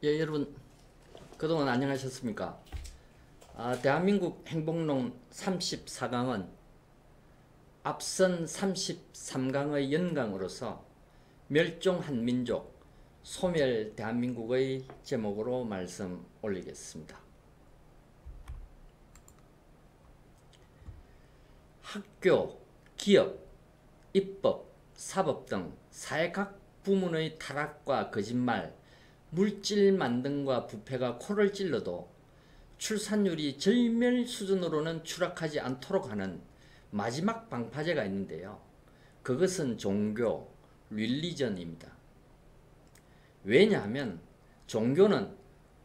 예, 여러분 그동안 안녕하셨습니까? 대한민국 행복론 34강은 앞선 33강의 연강으로서 멸종한 민족, 소멸 대한민국의 제목으로 말씀 올리겠습니다. 학교, 기업, 입법, 사법 등 사회 각 부문의 타락과 거짓말, 물질 만등과 부패가 코를 찔러도 출산율이 절멸 수준으로는 추락하지 않도록 하는 마지막 방파제가 있는데요. 그것은 종교, 릴리전입니다. 왜냐하면 종교는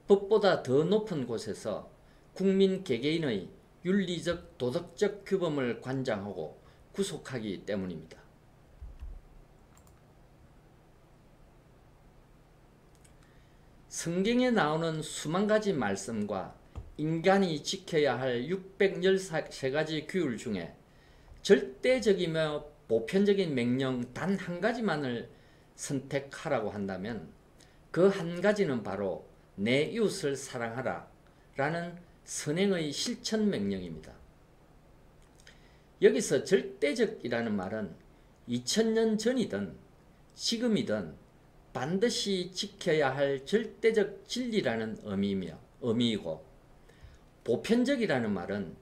법보다 더 높은 곳에서 국민 개개인의 윤리적, 도덕적 규범을 관장하고 구속하기 때문입니다. 성경에 나오는 수만 가지 말씀과 인간이 지켜야 할 613가지 규율 중에 절대적이며 보편적인 명령 단 한 가지만을 선택하라고 한다면 그 한 가지는 바로 내 이웃을 사랑하라 라는 선행의 실천 명령입니다. 여기서 절대적이라는 말은 2000년 전이든 지금이든 반드시 지켜야 할 절대적 진리라는 의미이고, 보편적이라는 말은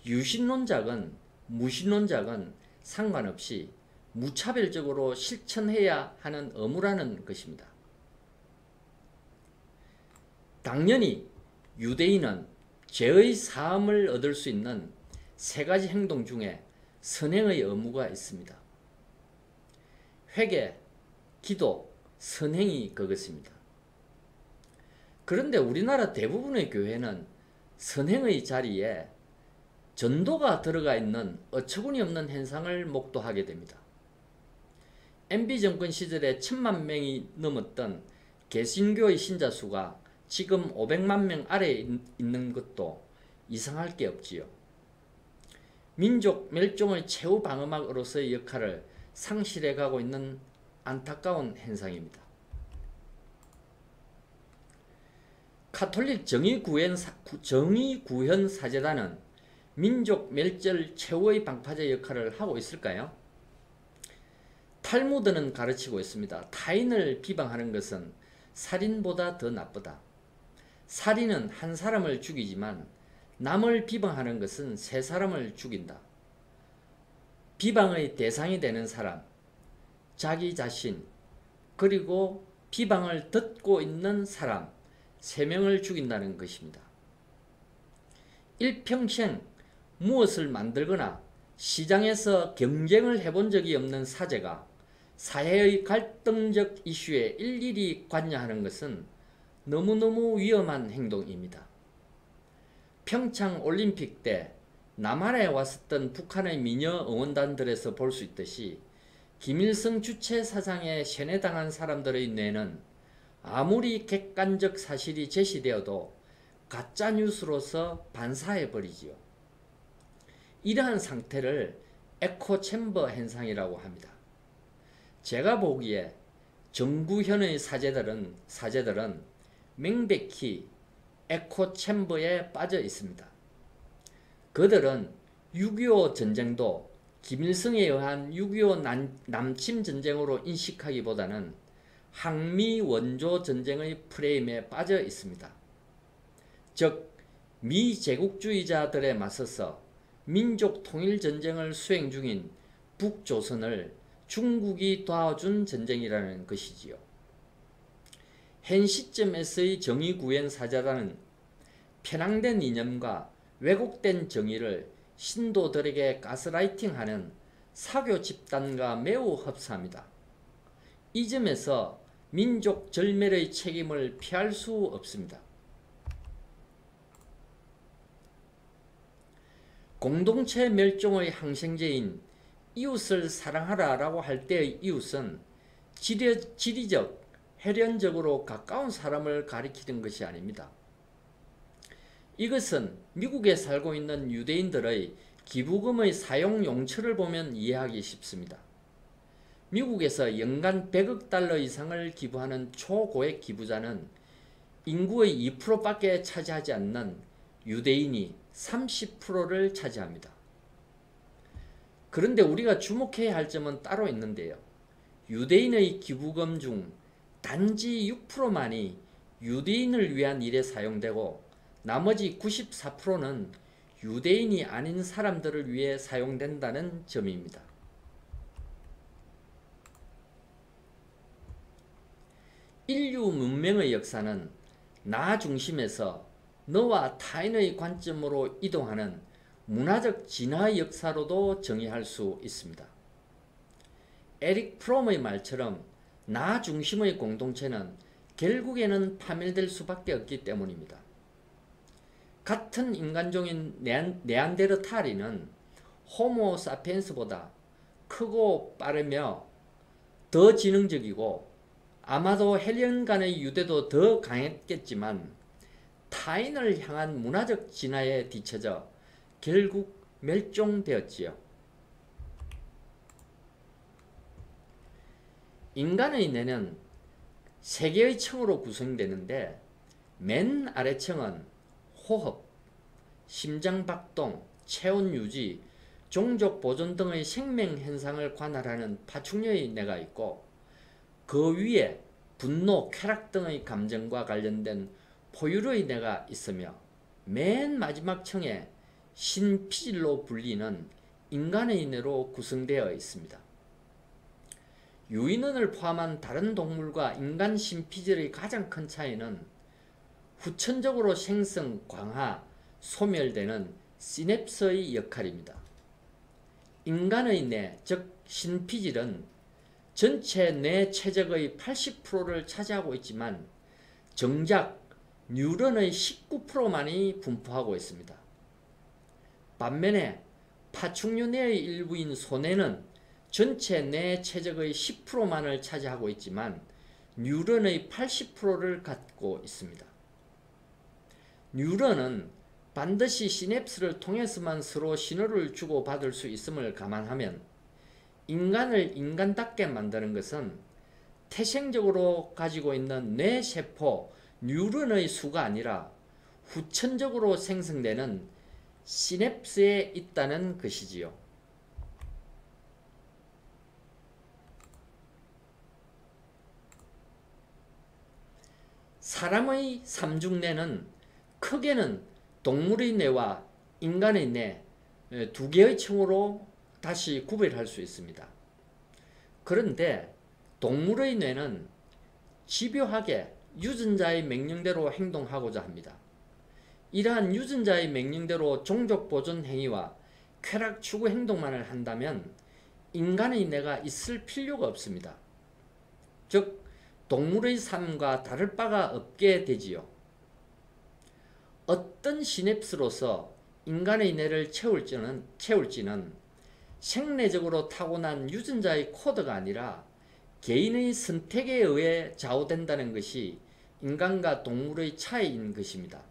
유신론자건 무신론자건 상관없이 무차별적으로 실천해야 하는 의무라는 것입니다. 당연히 유대인은 죄의 사함을 얻을 수 있는 세 가지 행동 중에 선행의 의무가 있습니다. 회개, 기도, 선행이 그것입니다. 그런데 우리나라 대부분의 교회는 선행의 자리에 전도가 들어가 있는 어처구니 없는 현상을 목도하게 됩니다. MB 정권 시절에 1000만 명이 넘었던 개신교의 신자 수가 지금 500만 명 아래에 있는 것도 이상할 게 없지요. 민족 멸종의 최후 방어막으로서의 역할을 상실해가고 있는 안타까운 현상입니다. 카톨릭 정의구현 사제단은 민족 멸절 최후의 방파제 역할을 하고 있을까요? 탈무드는 가르치고 있습니다. 타인을 비방하는 것은 살인보다 더 나쁘다. 살인은 한 사람을 죽이지만 남을 비방하는 것은 세 사람을 죽인다. 비방의 대상이 되는 사람, 자기 자신, 그리고 비방을 듣고 있는 사람 3명을 죽인다는 것입니다. 일평생 무엇을 만들거나 시장에서 경쟁을 해본 적이 없는 사제가 사회의 갈등적 이슈에 일일이 관여하는 것은 너무너무 위험한 행동입니다. 평창 올림픽 때 남한에 왔었던 북한의 미녀 응원단들에서 볼 수 있듯이 김일성 주체 사상에 세뇌당한 사람들의 뇌는 아무리 객관적 사실이 제시되어도 가짜뉴스로서 반사해버리지요. 이러한 상태를 에코챔버 현상이라고 합니다. 제가 보기에 정구현의 사제들은 명백히 에코챔버에 빠져 있습니다. 그들은 6.25 전쟁도 김일성에 의한 6.25 남침 전쟁으로 인식하기보다는 항미 원조 전쟁의 프레임에 빠져 있습니다. 즉 미제국주의자들에 맞서서 민족 통일 전쟁을 수행 중인 북조선을 중국이 도와준 전쟁이라는 것이지요. 현 시점에서의 정의구현 사제단은 편향된 이념과 왜곡된 정의를 신도들에게 가스라이팅하는 사교 집단과 매우 흡사합니다. 이 점에서 민족 절멸의 책임을 피할 수 없습니다. 공동체 멸종의 항생제인 이웃을 사랑하라 라고 할 때의 이웃은 지리적, 혈연적으로 가까운 사람을 가리키는 것이 아닙니다. 이것은 미국에 살고 있는 유대인들의 기부금의 사용 용처를 보면 이해하기 쉽습니다. 미국에서 연간 100억 달러 이상을 기부하는 초고액 기부자는 인구의 2%밖에 차지하지 않는 유대인이 30%를 차지합니다. 그런데 우리가 주목해야 할 점은 따로 있는데요. 유대인의 기부금 중 단지 6%만이 유대인을 위한 일에 사용되고 나머지 94%는 유대인이 아닌 사람들을 위해 사용된다는 점입니다. 인류 문명의 역사는 나 중심에서 너와 타인의 관점으로 이동하는 문화적 진화의 역사로도 정의할 수 있습니다. 에릭 프롬의 말처럼 나 중심의 공동체는 결국에는 파멸될 수밖에 없기 때문입니다. 같은 인간종인 네안데르탈인은 호모 사피엔스보다 크고 빠르며 더 지능적이고 아마도 헬연간의 유대도 더 강했겠지만 타인을 향한 문화적 진화에 뒤처져 결국 멸종되었지요. 인간의 뇌는 3개의 층으로 구성되는데 맨 아래층은 호흡, 심장박동, 체온 유지, 종족 보존 등의 생명 현상을 관할하는 파충류의 뇌가 있고 그 위에 분노, 쾌락 등의 감정과 관련된 포유류의 뇌가 있으며 맨 마지막 층에 신피질로 불리는 인간의 뇌로 구성되어 있습니다. 유인원을 포함한 다른 동물과 인간 신피질의 가장 큰 차이는 후천적으로 생성, 강화, 소멸되는 시냅스의 역할입니다. 인간의 뇌, 즉 신피질은 전체 뇌 최적의 80%를 차지하고 있지만 정작 뉴런의 19%만이 분포하고 있습니다. 반면에 파충류 뇌의 일부인 소뇌는 전체 뇌 최적의 10%만을 차지하고 있지만 뉴런의 80%를 갖고 있습니다. 뉴런은 반드시 시냅스를 통해서만 서로 신호를 주고받을 수 있음을 감안하면 인간을 인간답게 만드는 것은 태생적으로 가지고 있는 뇌세포 뉴런의 수가 아니라 후천적으로 생성되는 시냅스에 있다는 것이지요. 사람의 삼중뇌는 크게는 동물의 뇌와 인간의 뇌 두 개의 층으로 다시 구별할 수 있습니다. 그런데 동물의 뇌는 집요하게 유전자의 명령대로 행동하고자 합니다. 이러한 유전자의 명령대로 종족 보존 행위와 쾌락 추구 행동만을 한다면 인간의 뇌가 있을 필요가 없습니다. 즉 동물의 삶과 다를 바가 없게 되지요. 어떤 시냅스로서 인간의 뇌를 채울지는 생리적으로 타고난 유전자의 코드가 아니라 개인의 선택에 의해 좌우된다는 것이 인간과 동물의 차이인 것입니다.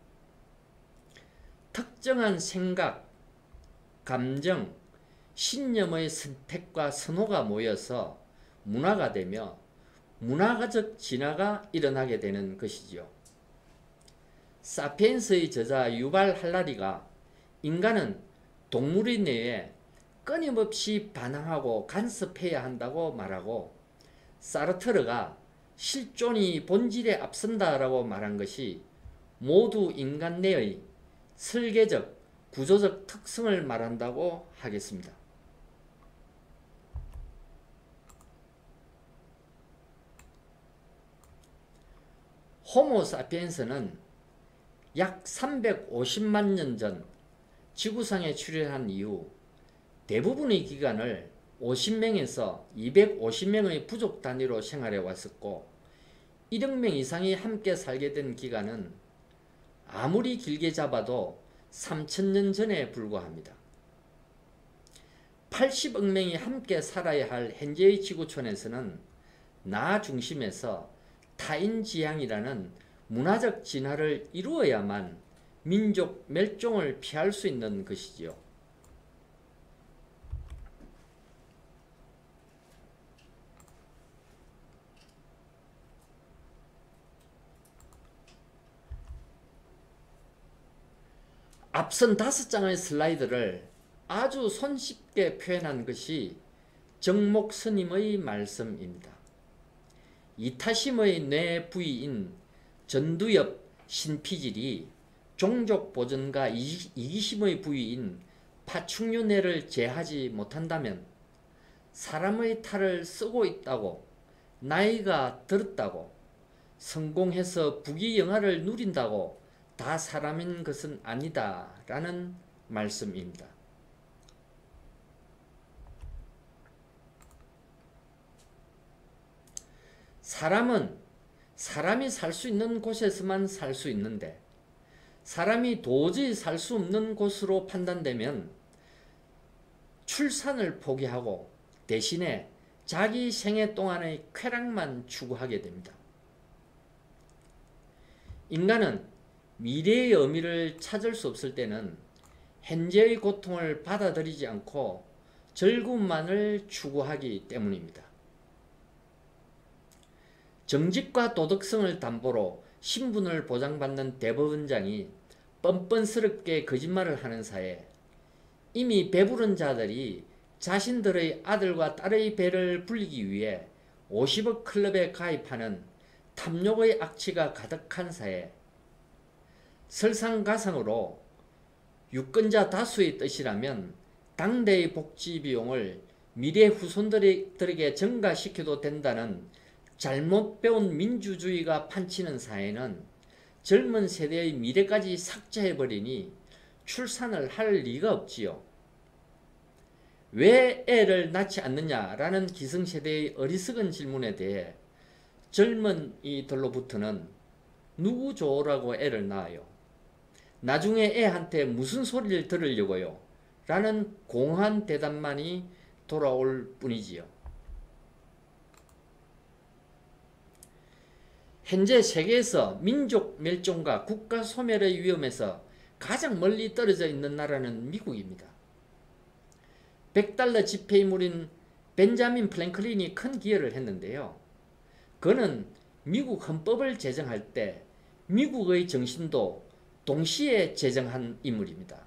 특정한 생각, 감정, 신념의 선택과 선호가 모여서 문화가 되며 문화적 진화가 일어나게 되는 것이지요. 사피엔스의 저자 유발 할라리가 인간은 동물의 뇌에 끊임없이 반항하고 간섭해야 한다고 말하고 사르트르가 실존이 본질에 앞선다라고 말한 것이 모두 인간 뇌의 설계적, 구조적 특성을 말한다고 하겠습니다. 호모 사피엔스는 약 350만 년 전 지구상에 출현한 이후 대부분의 기간을 50명에서 250명의 부족 단위로 생활해 왔었고 1억 명 이상이 함께 살게 된 기간은 아무리 길게 잡아도 3000년 전에 불과합니다. 80억 명이 함께 살아야 할 현재의 지구촌에서는 나 중심에서 타인지향이라는 문화적 진화를 이루어야만 민족 멸종을 피할 수 있는 것이지요. 앞선 5장의 슬라이드를 아주 손쉽게 표현한 것이 정목 스님의 말씀입니다. 이타심의 뇌 부위인 전두엽 신피질이 종족 보존과 이기심의 부위인 파충류뇌를 제하지 못한다면 사람의 탈을 쓰고 있다고, 나이가 들었다고, 성공해서 부귀영화를 누린다고 다 사람인 것은 아니다 라는 말씀입니다. 사람은 사람이 살 수 있는 곳에서만 살 수 있는데 사람이 도저히 살 수 없는 곳으로 판단되면 출산을 포기하고 대신에 자기 생애 동안의 쾌락만 추구하게 됩니다. 인간은 미래의 의미를 찾을 수 없을 때는 현재의 고통을 받아들이지 않고 즐거움만을 추구하기 때문입니다. 정직과 도덕성을 담보로 신분을 보장받는 대법원장이 뻔뻔스럽게 거짓말을 하는 사이에 이미 배부른 자들이 자신들의 아들과 딸의 배를 불리기 위해 50억 클럽에 가입하는 탐욕의 악취가 가득한 사이에 설상가상으로 유권자 다수의 뜻이라면 당대의 복지 비용을 미래 후손들에게 전가시켜도 된다는 잘못 배운 민주주의가 판치는 사회는 젊은 세대의 미래까지 삭제해버리니 출산을 할 리가 없지요. 왜 애를 낳지 않느냐라는 기성세대의 어리석은 질문에 대해 젊은 이들로부터는 누구 좋으라고 애를 낳아요? 나중에 애한테 무슨 소리를 들으려고요? 라는 공허한 대답만이 돌아올 뿐이지요. 현재 세계에서 민족 멸종과 국가 소멸의 위험에서 가장 멀리 떨어져 있는 나라는 미국입니다. $100 지폐이물인 벤자민 프랭클린이 큰 기여를 했는데요. 그는 미국 헌법을 제정할 때 미국의 정신도 동시에 제정한 인물입니다.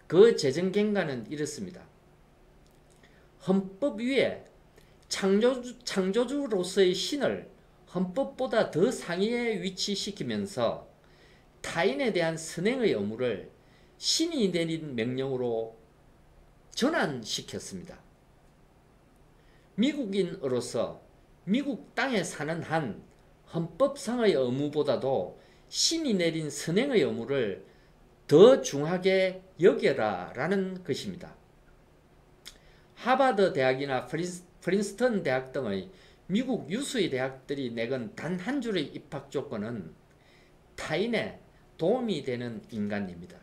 그 제정 경과는 이렇습니다. 헌법 위에 창조주로서의 신을 헌법보다 더 상위에 위치시키면서 타인에 대한 선행의 의무를 신이 내린 명령으로 전환시켰습니다. 미국인으로서 미국 땅에 사는 한 헌법상의 의무보다도 신이 내린 선행의 의무를 더 중하게 여겨라 라는 것입니다. 하버드 대학이나 프린스턴 대학 등의 미국 유수의 대학들이 내건 단 한 줄의 입학 조건은 타인에 도움이 되는 인간입니다.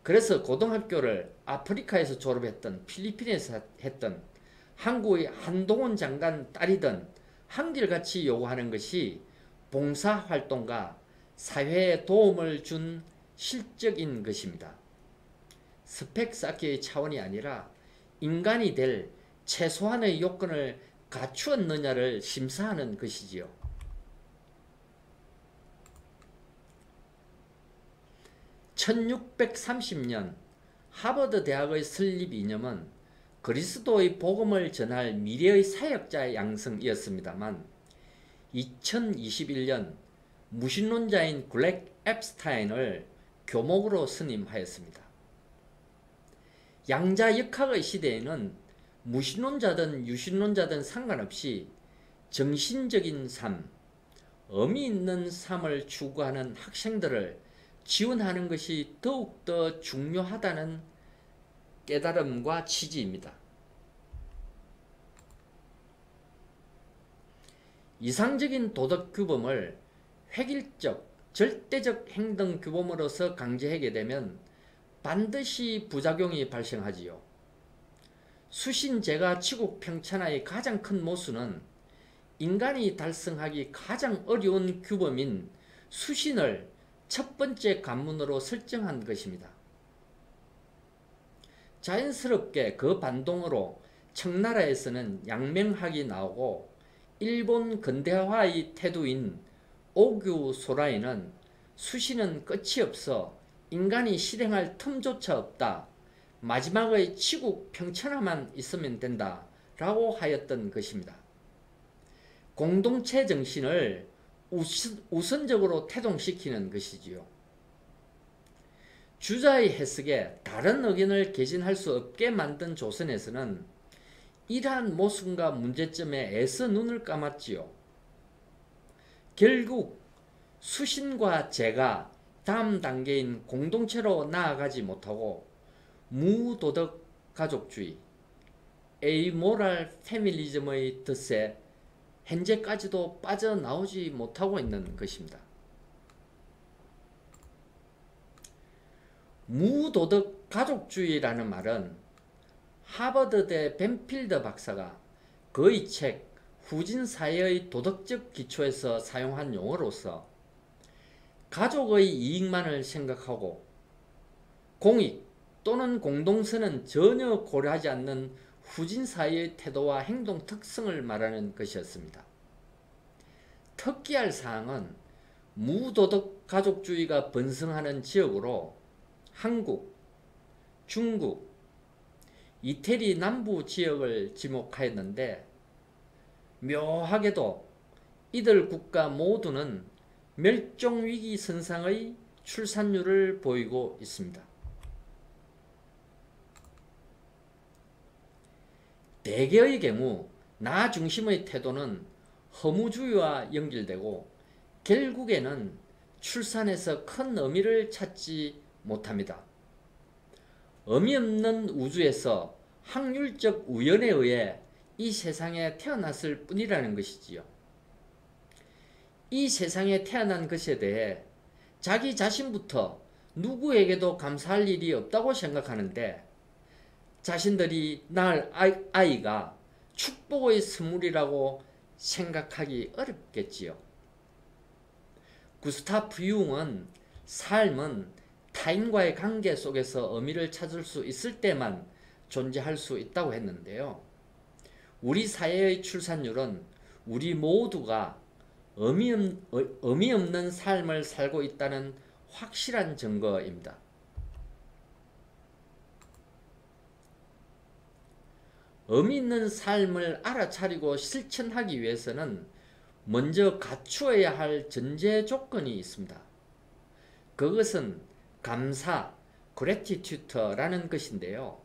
그래서 고등학교를 아프리카에서 졸업했던 필리핀에서 했던 한국의 한동훈 장관 딸이든 한결같이 요구하는 것이 봉사활동과 사회에 도움을 준 실적인 것입니다. 스펙 쌓기의 차원이 아니라 인간이 될 최소한의 요건을 갖추었느냐를 심사하는 것이지요. (1630년) 하버드 대학의 설립 이념은 그리스도의 복음을 전할 미래의 사역자 양성이었습니다만 2021년 무신론자인 글렉 앱스타인을 교목으로 선임하였습니다. 양자역학의 시대에는 무신론자든 유신론자든 상관없이 정신적인 삶, 의미 있는 삶을 추구하는 학생들을 지원하는 것이 더욱더 중요하다는 깨달음과 취지입니다. 이상적인 도덕 규범을 획일적, 절대적 행동 규범으로서 강제하게 되면 반드시 부작용이 발생하지요. 수신제가 지구 평천하의 가장 큰 모순은 인간이 달성하기 가장 어려운 규범인 수신을 첫 번째 관문으로 설정한 것입니다. 자연스럽게 그 반동으로 청나라에서는 양명학이 나오고 일본 근대화의 태도인 오규 소라이는 수신은 끝이 없어 인간이 실행할 틈조차 없다. 마지막의 치국 평천화만 있으면 된다. 라고 하였던 것입니다. 공동체 정신을 우선적으로 태동시키는 것이지요. 주자의 해석에 다른 의견을 개진할 수 없게 만든 조선에서는 이러한 모순과 문제점에 애써 눈을 감았지요. 결국 수신과 재가 다음 단계인 공동체로 나아가지 못하고 무도덕 가족주의, 에이모랄 페밀리즘의 덫에 현재까지도 빠져나오지 못하고 있는 것입니다. 무도덕 가족주의라는 말은 하버드대 벤필더 박사가 그의 책 후진사회의 도덕적 기초에서 사용한 용어로서 가족의 이익만을 생각하고 공익 또는 공동선은 전혀 고려하지 않는 후진사회의 태도와 행동 특성을 말하는 것이었습니다. 특기할 사항은 무도덕 가족주의가 번성하는 지역으로 한국, 중국, 이태리 남부 지역을 지목하였는데 묘하게도 이들 국가 모두는 멸종위기 선상의 출산율을 보이고 있습니다. 대개의 경우 나 중심의 태도는 허무주의와 연결되고 결국에는 출산에서 큰 의미를 찾지 못합니다. 의미 없는 우주에서 확률적 우연에 의해 이 세상에 태어났을 뿐이라는 것이지요. 이 세상에 태어난 것에 대해 자기 자신부터 누구에게도 감사할 일이 없다고 생각하는데 자신들이 낳을 아이가 축복의 선물이라고 생각하기 어렵겠지요. 구스타프 융은 삶은 타인과의 관계 속에서 의미를 찾을 수 있을 때만 존재할 수 있다고 했는데요. 우리 사회의 출산율은 우리 모두가 의미 없는 삶을 살고 있다는 확실한 증거입니다. 의미 있는 삶을 알아차리고 실천하기 위해서는 먼저 갖추어야 할 전제 조건이 있습니다. 그것은 감사, 그래티튜드라는 것인데요.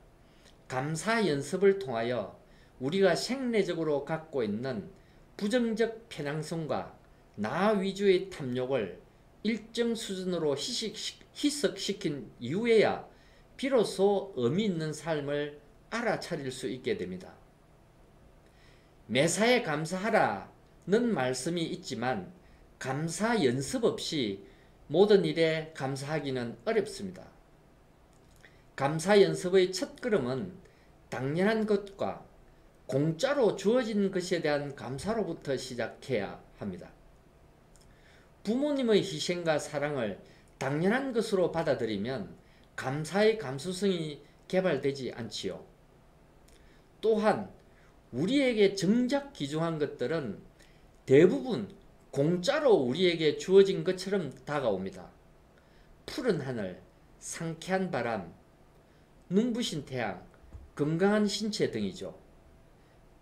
감사 연습을 통하여 우리가 생리적으로 갖고 있는 부정적 편향성과 나 위주의 탐욕을 일정 수준으로 희석시킨 이후에야 비로소 의미 있는 삶을 알아차릴 수 있게 됩니다. 매사에 감사하라는 말씀이 있지만 감사 연습 없이 모든 일에 감사하기는 어렵습니다. 감사 연습의 첫 걸음은 당연한 것과 공짜로 주어진 것에 대한 감사로부터 시작해야 합니다. 부모님의 희생과 사랑을 당연한 것으로 받아들이면 감사의 감수성이 개발되지 않지요. 또한 우리에게 정작 귀중한 것들은 대부분 공짜로 우리에게 주어진 것처럼 다가옵니다. 푸른 하늘, 상쾌한 바람, 눈부신 태양, 건강한 신체 등이죠.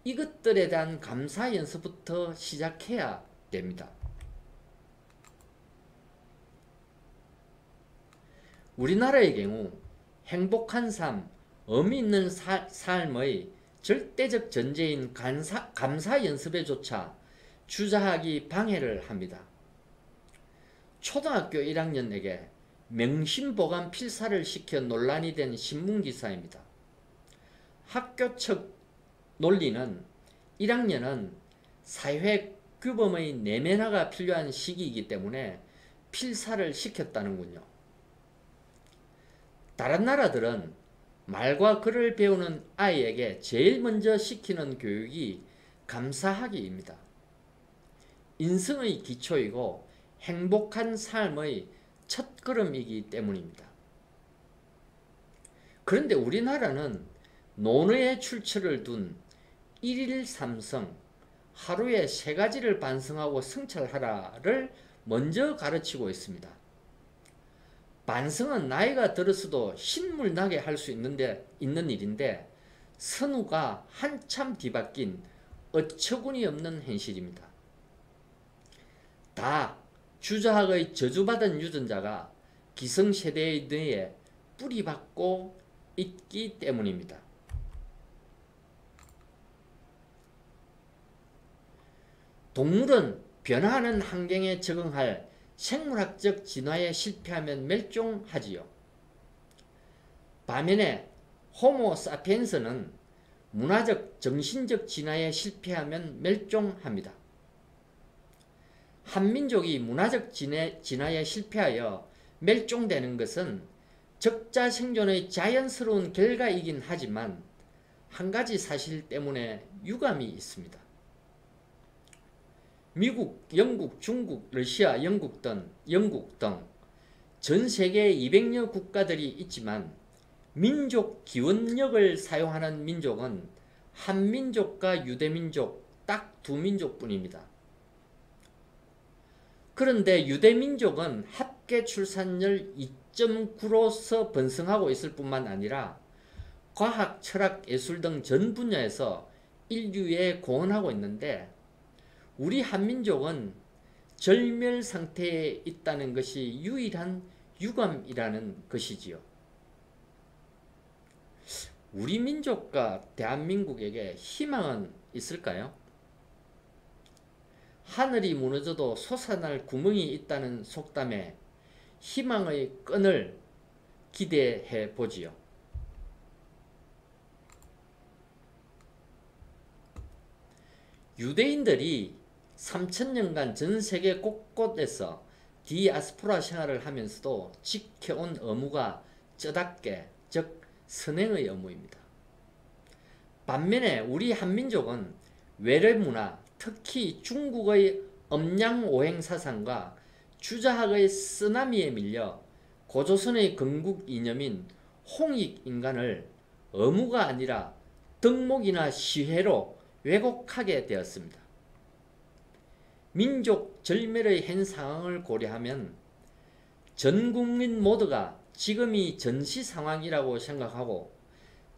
이것들에 대한 감사 연습부터 시작해야 됩니다. 우리나라의 경우 행복한 삶, 의미 있는 삶의 절대적 전제인 감사 연습에조차 주저하기 방해를 합니다. 초등학교 1학년에게 명심보감 필사를 시켜 논란이 된 신문기사입니다. 학교 측 논리는 1학년은 사회 규범의 내면화가 필요한 시기이기 때문에 필사를 시켰다는군요. 다른 나라들은 말과 글을 배우는 아이에게 제일 먼저 시키는 교육이 감사하기입니다. 인성의 기초이고 행복한 삶의 첫걸음이기 때문입니다. 그런데 우리나라는 논어의 출처를 둔 일일 삼성, 하루에 3가지를 반성하고 성찰하라를 먼저 가르치고 있습니다. 반성은 나이가 들어서도 신물나게 할 수 있는 일인데 선후가 한참 뒤바뀐 어처구니 없는 현실입니다. 다 주자학의 저주받은 유전자가 기성세대의 뇌에 뿌리박고 있기 때문입니다. 동물은 변화하는 환경에 적응할 생물학적 진화에 실패하면 멸종하지요. 반면에 호모 사피엔스는 문화적, 정신적 진화에 실패하면 멸종합니다. 한민족이 문화적 진화에 실패하여 멸종되는 것은 적자 생존의 자연스러운 결과이긴 하지만 한 가지 사실 때문에 유감이 있습니다. 미국, 영국, 중국, 러시아, 영국 등 전 세계 200여 국가들이 있지만 민족 기원력을 사용하는 민족은 한민족과 유대민족 딱 두 민족뿐입니다. 그런데 유대민족은 합계 출산율 2.9로서 번성하고 있을 뿐만 아니라 과학, 철학, 예술 등 전 분야에서 인류에 공헌하고 있는데 우리 한민족은 절멸 상태에 있다는 것이 유일한 유감이라는 것이지요. 우리 민족과 대한민국에게 희망은 있을까요? 하늘이 무너져도 솟아날 구멍이 있다는 속담에 희망의 끈을 기대해 보지요. 유대인들이 3000년간 전 세계 곳곳에서 디아스포라 생활을 하면서도 지켜온 의무가 쩌답게, 즉 선행의 의무입니다. 반면에 우리 한민족은 외래 문화, 특히 중국의 엄양오행 사상과 주자학의 쓰나미에 밀려 고조선의 건국 이념인 홍익인간을 의무가 아니라 덕목이나 시혜로 왜곡하게 되었습니다. 민족 절멸의 현 상황을 고려하면 전 국민 모두가 지금이 전시 상황이라고 생각하고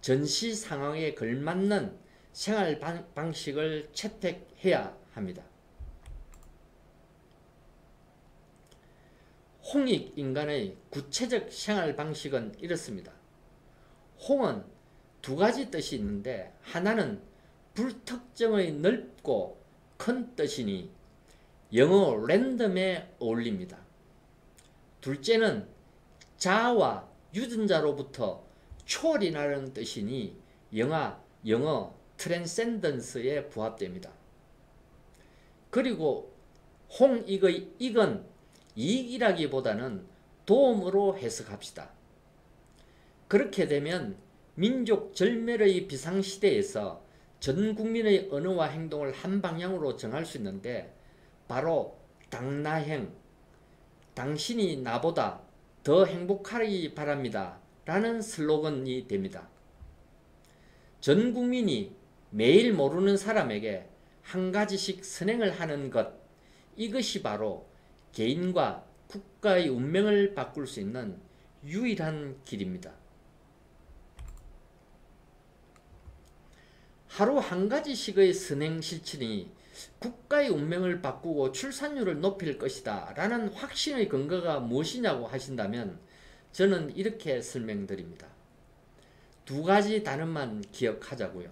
전시 상황에 걸맞는 생활 방식을 채택해야 합니다. 홍익인간의 구체적 생활 방식은 이렇습니다. 홍은 두 가지 뜻이 있는데 하나는 불특정의 넓고 큰 뜻이니 영어 랜덤에 어울립니다. 둘째는 자와 유전자로부터 초월이라는 뜻이니 영어 트랜센던스에 부합됩니다. 그리고 홍익의 익은 이익이라기보다는 도움으로 해석합시다. 그렇게 되면 민족 절멸의 비상시대에서 전 국민의 언어와 행동을 한 방향으로 정할 수 있는데 바로 당나행, 당신이 나보다 더 행복하기 바랍니다 라는 슬로건이 됩니다. 전 국민이 매일 모르는 사람에게 한 가지씩 선행을 하는 것, 이것이 바로 개인과 국가의 운명을 바꿀 수 있는 유일한 길입니다. 하루 한 가지씩의 선행 실천이 국가의 운명을 바꾸고 출산율을 높일 것이다 라는 확신의 근거가 무엇이냐고 하신다면 저는 이렇게 설명드립니다. 두 가지 단어만 기억하자고요.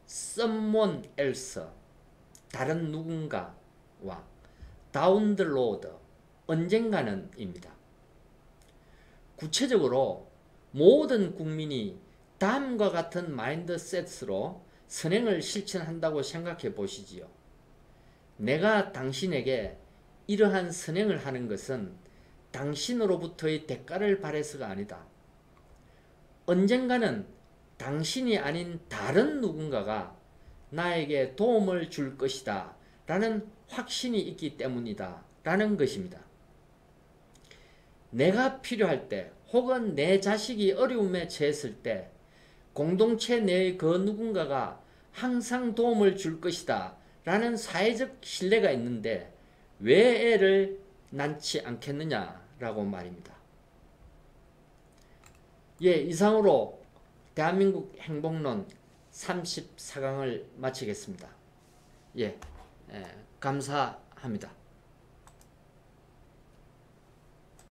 someone else, 다른 누군가와 down the road, 언젠가는 입니다. 구체적으로 모든 국민이 다음과 같은 마인드셋으로 선행을 실천한다고 생각해 보시지요. 내가 당신에게 이러한 선행을 하는 것은 당신으로부터의 대가를 바라서가 아니다. 언젠가는 당신이 아닌 다른 누군가가 나에게 도움을 줄 것이다 라는 확신이 있기 때문이다 라는 것입니다. 내가 필요할 때 혹은 내 자식이 어려움에 처했을 때 공동체 내의 그 누군가가 항상 도움을 줄 것이다 라는 사회적 신뢰가 있는데 왜 애를 낳지 않겠느냐라고 말입니다. 예, 이상으로 대한민국 행복론 34강을 마치겠습니다. 예, 감사합니다.